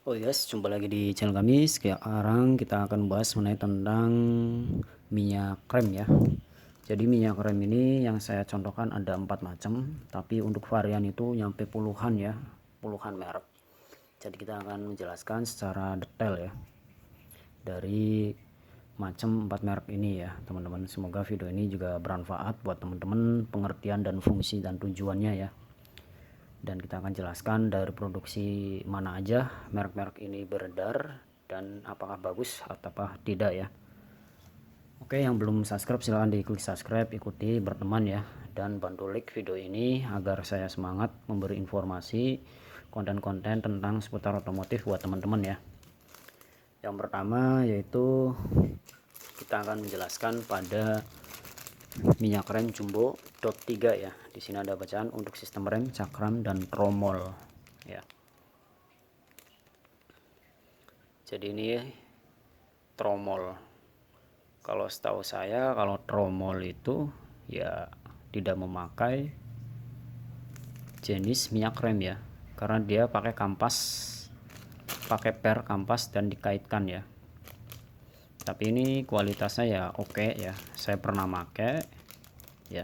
Oh yes, jumpa lagi di channel kami. Sekarang kita akan bahas mengenai tentang minyak rem ya. Jadi minyak rem ini yang saya contohkan ada 4 macam, tapi untuk varian itu nyampe puluhan ya, puluhan merek. Jadi kita akan menjelaskan secara detail ya dari macam 4 merek ini ya, teman-teman. Semoga video ini juga bermanfaat buat teman-teman, pengertian dan fungsi dan tujuannya ya. Dan kita akan jelaskan dari produksi mana aja merek-merek ini beredar dan apakah bagus atau tidak ya. Oke, yang belum subscribe silahkan diklik subscribe, ikuti berteman ya, dan bantu like video ini agar saya semangat memberi informasi konten-konten tentang seputar otomotif buat teman-teman ya. Yang pertama yaitu kita akan menjelaskan pada minyak rem jumbo dot 3 ya. Di sini ada bacaan untuk sistem rem, cakram dan tromol ya. Jadi ini tromol. Kalau setahu saya kalau tromol itu ya tidak memakai jenis minyak rem ya, karena dia pakai kampas, pakai per kampas dan dikaitkan ya. Tapi ini kualitasnya ya oke ya, saya pernah pakai ya.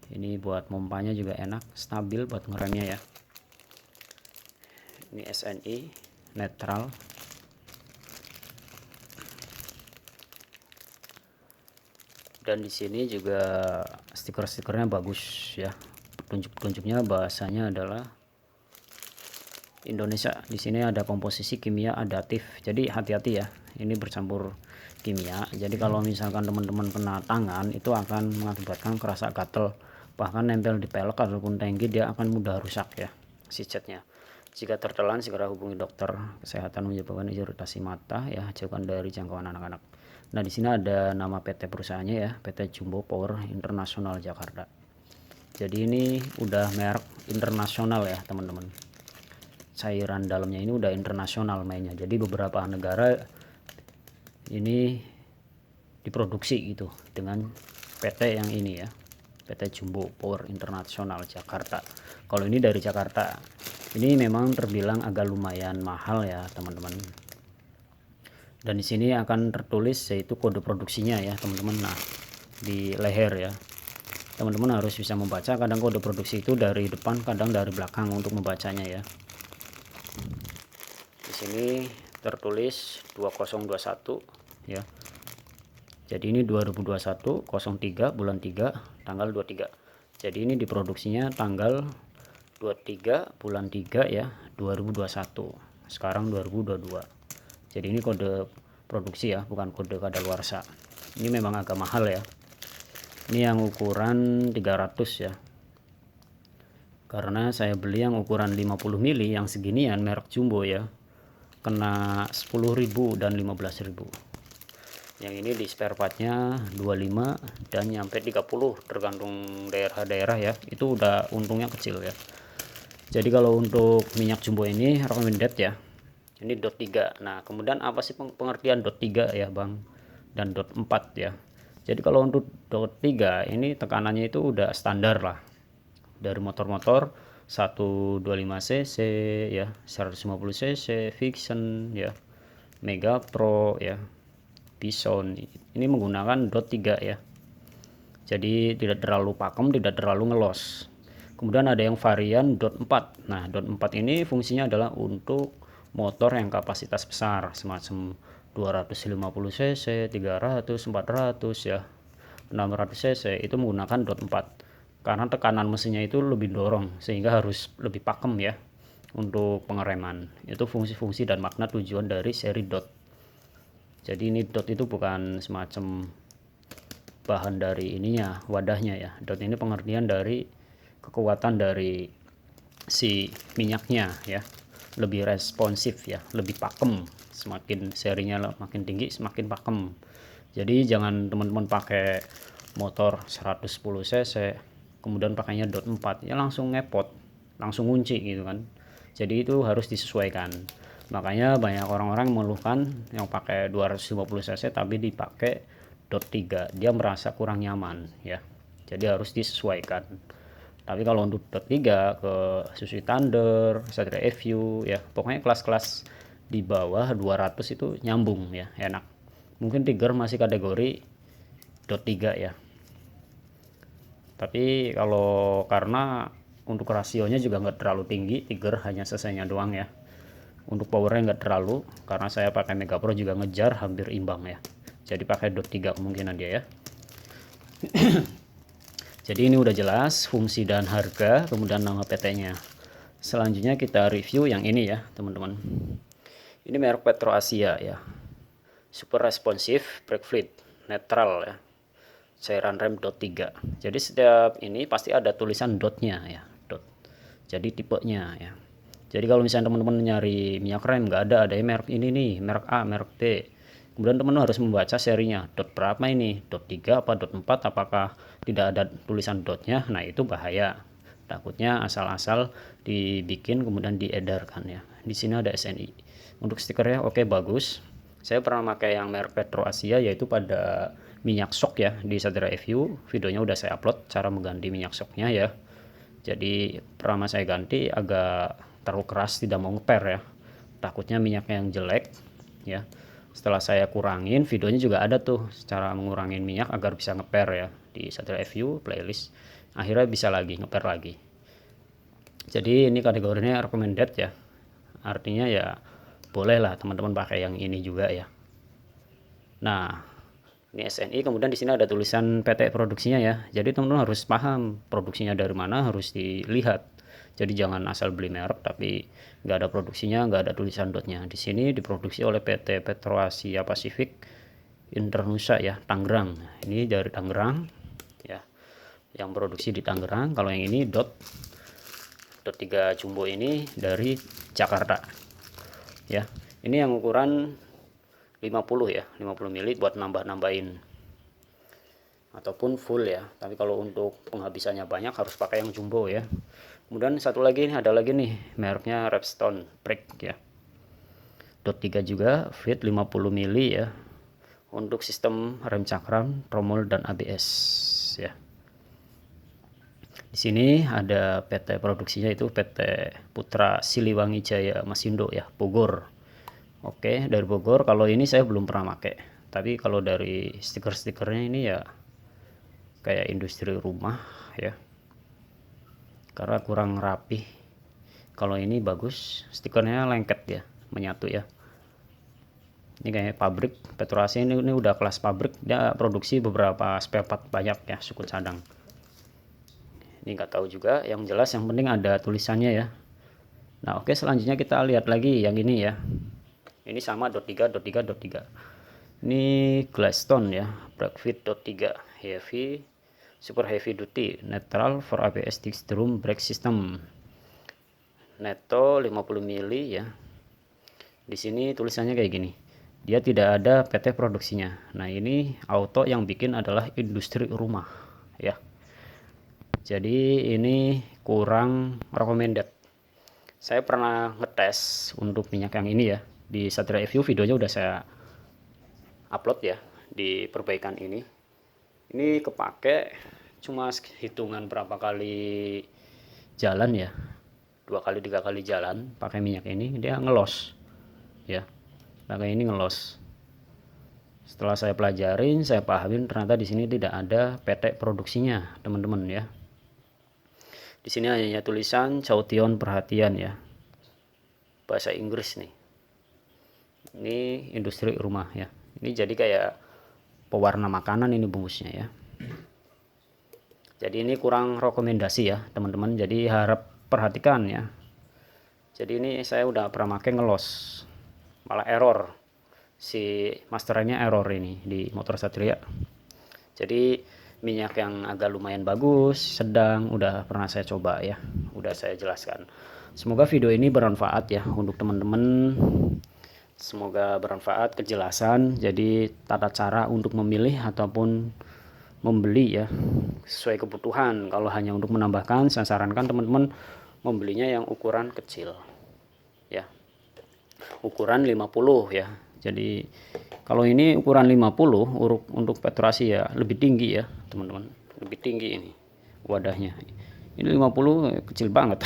Ini buat mompanya juga enak, stabil buat ngeremnya ya. Ini SNI netral. Dan di sini juga stiker-stikernya bagus ya. Petunjuk-petunjuknya bahasanya adalah Indonesia. Di sini ada komposisi kimia adaptif. Jadi hati-hati ya. Ini bercampur kimia. Jadi kalau misalkan teman-teman kena tangan itu akan mengakibatkan kerasa gatel. Bahkan nempel di pelek ataupun tangki dia akan mudah rusak ya si catnya. Jika tertelan segera hubungi dokter kesehatan menyebabkan iritasi mata ya, jauhkan dari jangkauan anak-anak. Nah, di sini ada nama PT perusahaannya ya, PT Jumbo Power Internasional Jakarta. Jadi ini udah merek internasional ya, teman-teman. Cairan dalamnya ini udah internasional mainnya. Jadi beberapa negara ini diproduksi gitu dengan PT yang ini ya, PT Jumbo Power Internasional Jakarta. Kalau ini dari Jakarta, ini memang terbilang agak lumayan mahal ya teman-teman. Dan di sini akan tertulis yaitu kode produksinya ya teman-teman. Nah, di leher ya, teman-teman harus bisa membaca. Kadang kode produksi itu dari depan, kadang dari belakang untuk membacanya ya. Di sini tertulis 2021 ya. Jadi ini 2021 03 bulan 3 tanggal 23. Jadi ini diproduksinya tanggal 23 bulan 3 ya 2021. Sekarang 2022. Jadi ini kode produksi ya, bukan kode kadaluarsa. Ini memang agak mahal ya. Ini yang ukuran 300 ya. Karena saya beli yang ukuran 50 mili yang seginian merek Jumbo ya. Kena 10.000 dan 15.000. Yang ini di spare partnya 25 dan nyampe 30 tergantung daerah-daerah ya. Itu udah untungnya kecil ya. Jadi kalau untuk minyak jumbo ini recommended ya. Ini dot 3. Nah, kemudian apa sih pengertian dot 3 ya, Bang? Dan dot 4 ya. Jadi kalau untuk dot 3 ini tekanannya itu udah standar lah. Dari motor-motor 125 cc ya, 150 cc, Vixen ya, Mega Pro ya, Bison. Ini menggunakan dot 3 ya. Jadi tidak terlalu pakem, tidak terlalu ngelos. Kemudian ada yang varian dot 4. Nah, dot 4 ini fungsinya adalah untuk motor yang kapasitas besar semacam 250 cc, 300, 400 ya, 600 cc itu menggunakan dot 4. Karena tekanan mesinnya itu lebih dorong sehingga harus lebih pakem ya untuk pengereman. Itu fungsi-fungsi dan makna tujuan dari seri dot. Jadi ini dot itu bukan semacam bahan dari ininya, wadahnya ya. Dot ini pengertian dari kekuatan dari si minyaknya ya, lebih responsif ya, lebih pakem. Semakin serinya makin tinggi semakin pakem. Jadi jangan teman-teman pakai motor 110 cc kemudian pakainya dot 4 ya, langsung ngepot, langsung kunci gitu kan. Jadi itu harus disesuaikan. Makanya banyak orang-orang mengeluhkan yang pakai 250 cc tapi dipakai dot 3, dia merasa kurang nyaman ya. Jadi harus disesuaikan. Tapi kalau untuk dot 3 ke Suzuki Thunder, Satria FU ya, pokoknya kelas-kelas di bawah 200 itu nyambung ya, enak. Mungkin Tiger masih kategori dot 3 ya. Tapi kalau karena untuk rasionya juga nggak terlalu tinggi, Tiger hanya selesainya doang ya. Untuk powernya nggak terlalu, karena saya pakai Mega Pro juga ngejar hampir imbang ya. Jadi pakai dot 3 kemungkinan dia ya. Jadi ini udah jelas fungsi dan harga, kemudian nama PT-nya. Selanjutnya kita review yang ini ya teman-teman. Ini merek Petro Asia ya. Super responsif, brake fluid, netral ya. Cairan rem dot 3. Jadi setiap ini pasti ada tulisan dotnya ya. Dot. Jadi tipenya ya. Jadi kalau misalnya teman-teman nyari minyak rem nggak ada merek ini nih, merek A, merek B. Kemudian teman-teman harus membaca serinya, dot berapa ini, dot 3 apa dot 4, apakah tidak ada tulisan dotnya. Nah itu bahaya, takutnya asal-asal dibikin kemudian diedarkan ya. Di sini ada SNI. Untuk stikernya oke, bagus. Saya pernah pakai yang merek Petro Asia, yaitu pada minyak shock ya di Satria FU. Videonya udah saya upload cara mengganti minyak shocknya ya. Jadi pertama saya ganti agak terlalu keras, tidak mau ngeper ya, takutnya minyaknya yang jelek ya. Setelah saya kurangin, videonya juga ada tuh cara mengurangin minyak agar bisa ngeper ya di Satria FU playlist. Akhirnya bisa lagi ngeper lagi. Jadi ini kategorinya recommended ya, artinya ya bolehlah teman-teman pakai yang ini juga ya. Nah ini SNI, kemudian di sini ada tulisan PT produksinya ya. Jadi teman-teman harus paham produksinya dari mana, harus dilihat. Jadi jangan asal beli merek tapi nggak ada produksinya, nggak ada tulisan dotnya. Di sini diproduksi oleh PT Petro Asia Pasifik Internusa ya, Tangerang. Ini dari Tangerang ya, yang produksi di Tangerang. Kalau yang ini dot 3 jumbo ini dari Jakarta ya. Ini yang ukuran 50 ya, 50 mili buat nambah-nambahin ataupun full ya. Tapi kalau untuk penghabisannya banyak harus pakai yang jumbo ya. Kemudian satu lagi nih, ada lagi nih mereknya Repstone brake ya, dot 3 juga, fit 50 mili ya, untuk sistem rem cakram, tromol dan ABS ya. Di sini ada PT produksinya, itu PT Putra Siliwangi Jaya Masindo ya, Bogor. Oke, dari Bogor. Kalau ini saya belum pernah pakai, tapi kalau dari stiker-stikernya ini ya kayak industri rumah ya, karena kurang rapih. Kalau ini bagus, stikernya lengket ya, menyatu ya. Ini kayak pabrik Petro Asia, ini udah kelas pabrik, dia produksi beberapa spare part banyak ya, suku cadang. Ini nggak tahu juga, yang jelas yang penting ada tulisannya ya. Nah oke, selanjutnya kita lihat lagi yang ini ya. Ini sama dot 3, dot 3, dot 3. Ini Gladstone ya, brake fit dot 3, heavy, super heavy duty, neutral for ABS disc drum brake system. Neto 50 mili ya. Di sini tulisannya kayak gini. Dia tidak ada PT produksinya. Nah, ini auto yang bikin adalah industri rumah ya. Jadi ini kurang recommended. Saya pernah ngetes untuk minyak yang ini ya di Satria FU, videonya udah saya upload ya di perbaikan ini. Ini kepake cuma hitungan berapa kali jalan ya, 2 kali 3 kali jalan pakai minyak ini, dia ngelos ya, pakai ini ngelos. Setelah saya pelajarin, saya pahamin, ternyata di sini tidak ada PT produksinya teman-teman ya. Di sini hanya tulisan Caution perhatian ya, bahasa Inggris nih. Ini industri rumah ya. Ini jadi kayak pewarna makanan ini bungkusnya ya. Jadi ini kurang rekomendasi ya teman-teman, jadi harap perhatikan ya. Jadi ini saya udah pernah pakai ngelos, malah error, si masterannya error ini di motor Satria. Jadi minyak yang agak lumayan bagus, sedang, udah pernah saya coba ya, udah saya jelaskan. Semoga video ini bermanfaat ya untuk teman-teman. Semoga bermanfaat kejelasan, jadi tata cara untuk memilih ataupun membeli ya sesuai kebutuhan. Kalau hanya untuk menambahkan, saya sarankan teman-teman membelinya yang ukuran kecil ya, ukuran 50 ya. Jadi kalau ini ukuran 50 untuk Petro Asia ya lebih tinggi ya teman-teman, lebih tinggi ini wadahnya. Ini 50 kecil banget.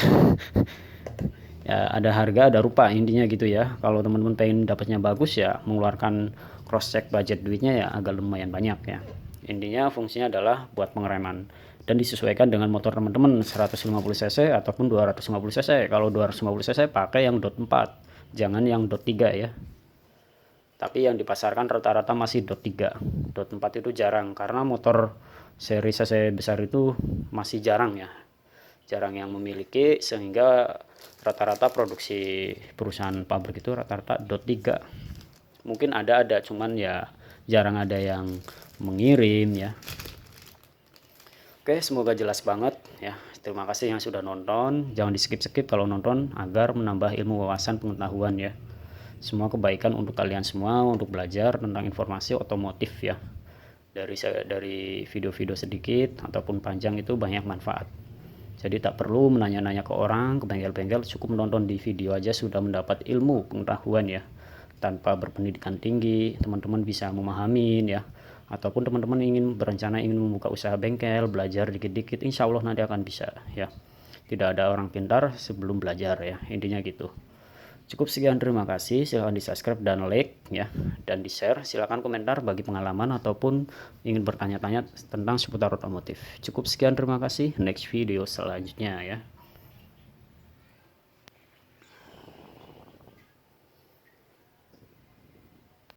Ya ada harga ada rupa intinya gitu ya. Kalau teman-teman pengen dapatnya bagus ya mengeluarkan cross check budget duitnya ya agak lumayan banyak ya. Intinya fungsinya adalah buat pengereman dan disesuaikan dengan motor teman-teman 150 cc ataupun 250 cc. Kalau 250 cc pakai yang dot 4, jangan yang dot 3 ya. Tapi yang dipasarkan rata-rata masih dot 3. Dot 4 itu jarang karena motor seri cc besar itu masih jarang ya. Jarang yang memiliki, sehingga rata-rata produksi perusahaan pabrik itu rata-rata dot 3. Mungkin ada cuman ya jarang ada yang mengirim ya. Oke, semoga jelas banget ya. Terima kasih yang sudah nonton. Jangan di skip-skip kalau nonton agar menambah ilmu wawasan pengetahuan ya. Semua kebaikan untuk kalian semua untuk belajar tentang informasi otomotif ya. Dari video-video sedikit ataupun panjang itu banyak manfaat. Jadi tak perlu menanya-nanya ke orang, ke bengkel-bengkel, cukup menonton di video aja sudah mendapat ilmu pengetahuan ya. Tanpa berpendidikan tinggi, teman-teman bisa memahami ya. Ataupun teman-teman berencana ingin membuka usaha bengkel, belajar dikit-dikit, insya Allah nanti akan bisa ya. Tidak ada orang pintar sebelum belajar ya, intinya gitu. Cukup sekian, terima kasih. Silahkan di subscribe dan like ya, dan di share. Silahkan komentar bagi pengalaman ataupun ingin bertanya-tanya tentang seputar otomotif. Cukup sekian, terima kasih. Next video selanjutnya ya.